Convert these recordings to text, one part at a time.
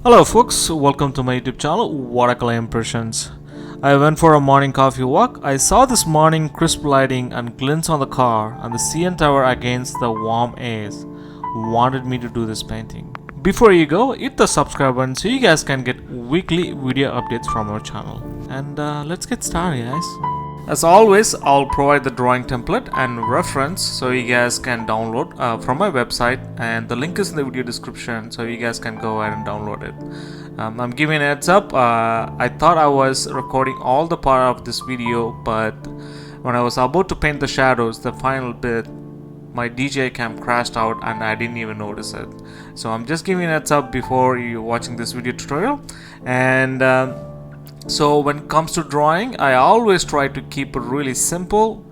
Hello folks, welcome to my YouTube channel Watercolor Impressions. I went for a morning coffee walk. I saw this morning crisp lighting and glints on the car and the CN tower against the warm airs. Wanted me to do this painting. Before you go, hit the subscribe button so you guys can get weekly video updates from our channel. And let's get started, guys. As always, I'll provide the drawing template and reference so you guys can download from my website, and the link is in the video description so you guys can go ahead and download it. I'm giving a heads up. I thought I was recording all the part of this video, but when I was about to paint the shadows, the final bit, my DJ cam crashed out and I didn't even notice it. So I'm just giving a heads up before you watching this video tutorial. And so when it comes to drawing, I always try to keep it really simple.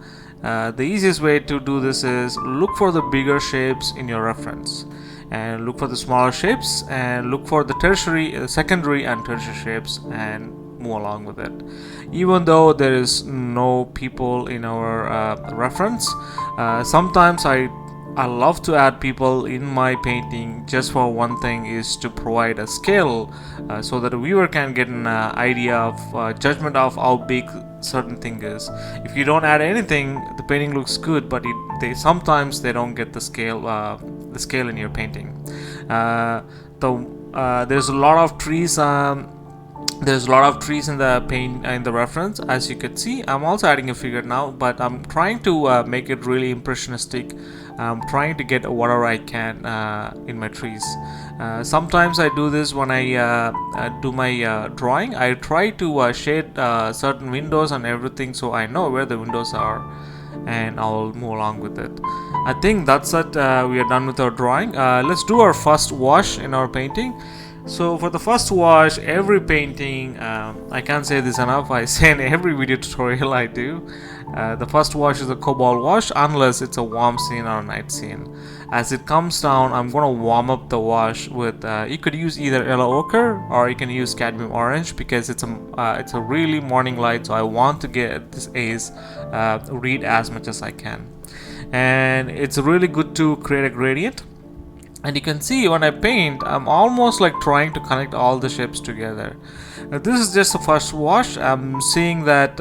The easiest way to do this is look for the bigger shapes in your reference and look for the smaller shapes and look for the tertiary, secondary and tertiary shapes and move along with it. Even though there is no people in our reference, sometimes I love to add people in my painting just for one thing, is to provide a scale so that the viewer can get an idea of judgment of how big certain thing is. If you don't add anything, the painting looks good, but sometimes they don't get the scale in your painting. There's a lot of trees. There's a lot of trees in the paint in the reference, as you could see. I'm also adding a figure now, but I'm trying to make it really impressionistic. I'm trying to get whatever I can in my trees. Sometimes I do this when I do my drawing. I try to shade certain windows and everything so I know where the windows are, and I'll move along with it. I think that's it. We are done with our drawing. Let's do our first wash in our painting. So for the first wash, every painting, I can't say this enough, I say in every video tutorial I do, the first wash is a cobalt wash unless it's a warm scene or a night scene. As it comes down, I'm going to warm up the wash with, you could use either yellow ochre or you can use cadmium orange, because it's a really morning light, so I want to get this ace read as much as I can. And it's really good to create a gradient. And you can see when I paint, I'm almost like trying to connect all the shapes together. This is just the first wash. I'm seeing that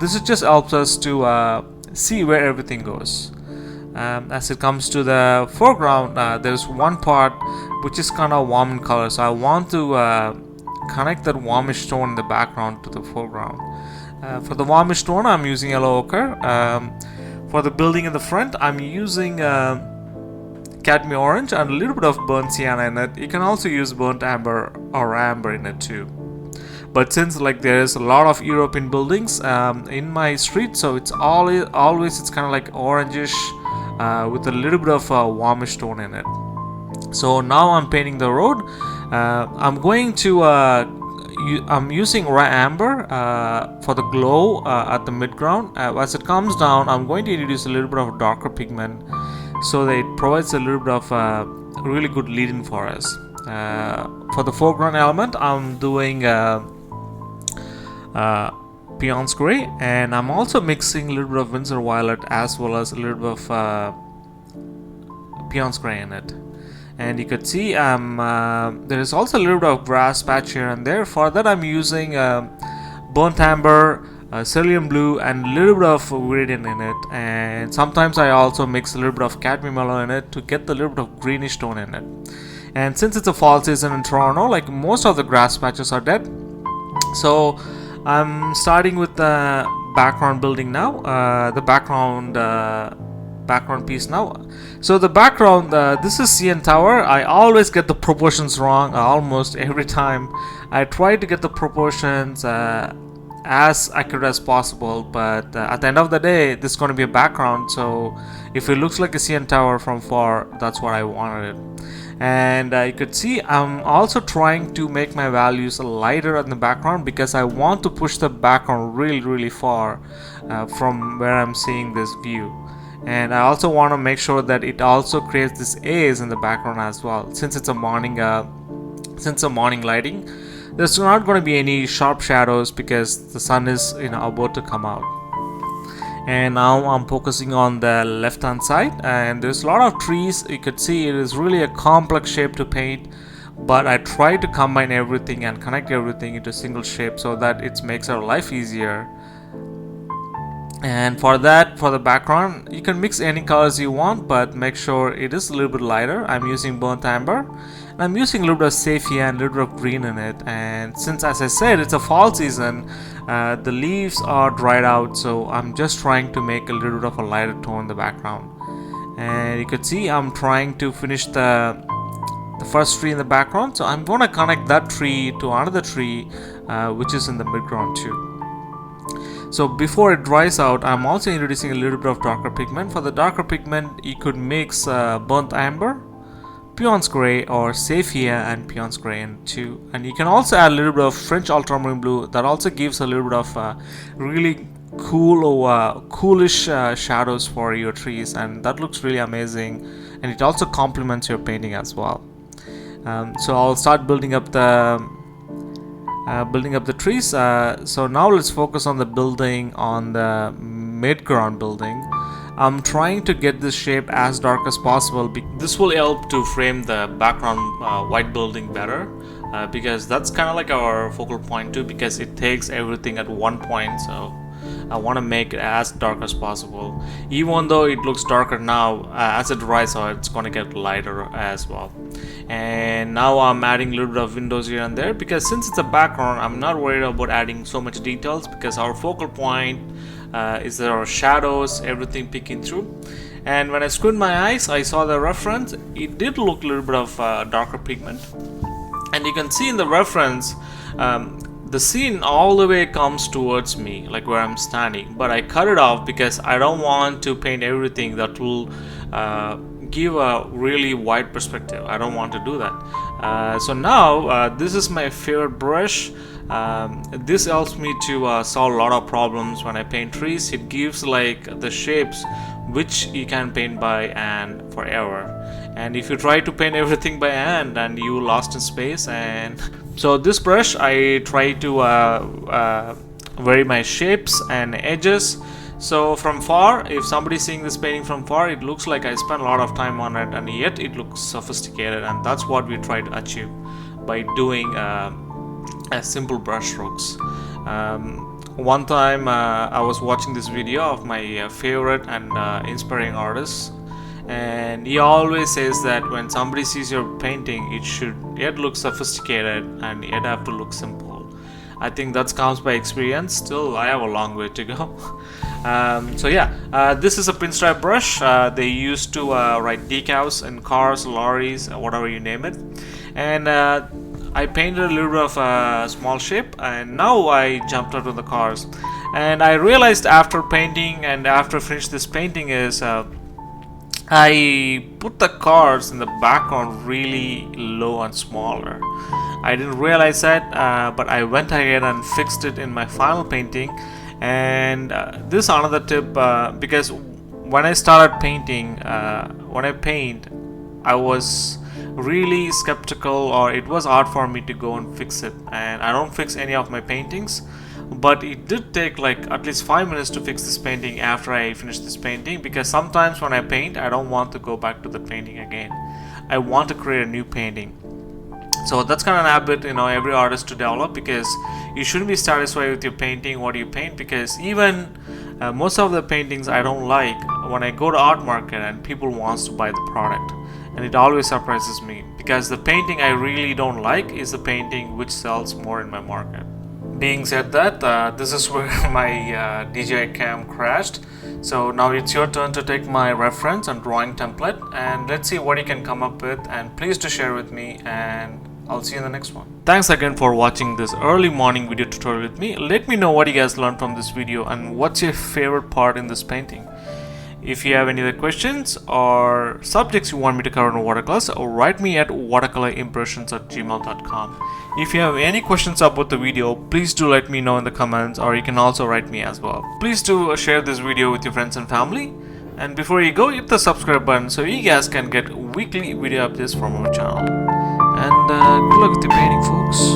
this is just helps us to see where everything goes. As it comes to the foreground, there's one part which is kind of warm in color, so I want to connect that warmish tone in the background to the foreground. For the warmish tone, I'm using yellow ochre. For the building in the front, I'm using cadmium orange and a little bit of burnt sienna in it. You can also use burnt amber or amber in it too. But since like there's a lot of European buildings in my street, so it's always it's kind of like orangish with a little bit of warmish tone in it. So now I'm painting the road. I'm going to I'm using raw amber for the glow at the midground. As it comes down, I'm going to introduce a little bit of darker pigment, so that it provides a little bit of really good lead-in for us. For the foreground element, I'm doing Payne's gray, and I'm also mixing a little bit of Winsor violet as well as a little bit of Payne's gray in it. And you could see there is also a little bit of grass patch here and there. For that, I'm using burnt amber, Cerulean Blue and a little bit of gradient in it, and sometimes I also mix a little bit of cadmium yellow in it to get the little bit of greenish tone in it. And since it's a fall season in Toronto, like most of the grass patches are dead, so I'm starting with the background building now, the background piece now. So the background, this is CN Tower. I always get the proportions wrong almost every time. I try to get the proportions as accurate as possible, but at the end of the day, this is going to be a background, so if it looks like a CN tower from far, that's what I wanted it. And you could see I'm also trying to make my values lighter in the background, because I want to push the background really far from where I'm seeing this view. And I also want to make sure that it also creates this haze in the background as well, since it's a morning lighting. There's not going to be any sharp shadows because the sun is about to come out. And now I'm focusing on the left hand side, and there's a lot of trees. You could see it is really a complex shape to paint. but I try to combine everything and connect everything into a single shape so that it makes our life easier. And for that, for the background, you can mix any colors you want, but make sure it is a little bit lighter. I'm using burnt amber, and I'm using a little bit of sepia and a little bit of green in it. And since, as I said, it's a fall season, the leaves are dried out, so I'm just trying to make a little bit of a lighter tone in the background. And you could see I'm trying to finish the first tree in the background, so I'm going to connect that tree to another tree which is in the midground too. So before it dries out, I'm also introducing a little bit of darker pigment. For the darker pigment, you could mix burnt amber, Payne's gray, or sepia and Payne's gray in too. And you can also add a little bit of French ultramarine blue. That also gives a little bit of really cool or coolish shadows for your trees, and that looks really amazing. And it also complements your painting as well. So I'll start building up the trees. So now let's focus on the building, on the mid-ground building. I'm trying to get this shape as dark as possible. This will help to frame the background white building better, because that's kind of like our focal point too, because it takes everything at one point. So I want to make it as dark as possible. Even though it looks darker now, as it dries out, it's going to get lighter as well. And now I'm adding a little bit of windows here and there, because since it's a background, I'm not worried about adding so much details, because our focal point is our shadows, everything peeking through. And when I squint my eyes, I saw the reference. It did look a little bit of darker pigment, and you can see in the reference the scene all the way comes towards me, like where I'm standing, but I cut it off because I don't want to paint everything that will give a really wide perspective. I don't want to do that. So now this is my favorite brush. This helps me to solve a lot of problems when I paint trees. It gives like the shapes which you can paint by hand forever. And if you try to paint everything by hand, and you lost in space. And so this brush, I try to vary my shapes and edges. So from far, if somebody's seeing this painting from far, it looks like I spent a lot of time on it, and yet it looks sophisticated. And that's what we try to achieve by doing simple brush strokes. One time I was watching this video of my favorite and inspiring artists, and he always says that when somebody sees your painting, it should yet look sophisticated and yet have to look simple. I think that comes by experience. Still, I have a long way to go. So yeah, this is a pinstripe brush. They used to write decals in cars, lorries, whatever you name it. And I painted a little bit of a small shape, and now I jumped out of the cars. And I realized after painting and after finished this painting is I put the cars in the background really low and smaller. I didn't realize that, but I went ahead and fixed it in my final painting. And this is another tip, because when I started painting, when I paint, I was really skeptical, or it was hard for me to go and fix it. And I don't fix any of my paintings, but it did take like at least 5 minutes to fix this painting after I finished this painting, because sometimes when I paint, I don't want to go back to the painting again. I want to create a new painting. So that's kind of an habit, you know, every artist to develop, because you shouldn't be satisfied with your painting, what you paint, because even most of the paintings I don't like, when I go to art market and people wants to buy the product, and it always surprises me, because the painting I really don't like is the painting which sells more in my market. Being said that, this is where my DJI cam crashed. So now it's your turn to take my reference and drawing template, and let's see what you can come up with. And please do share with me, and I'll see you in the next one. Thanks again for watching this early morning video tutorial with me. Let me know what you guys learned from this video and what's your favorite part in this painting. If you have any other questions or subjects you want me to cover in watercolors, write me at watercolorimpressions@gmail.com. If you have any questions about the video, please do let me know in the comments, or you can also write me as well. Please do share this video with your friends and family. And before you go, hit the subscribe button so you guys can get weekly video updates from our channel. And good luck with your painting, folks.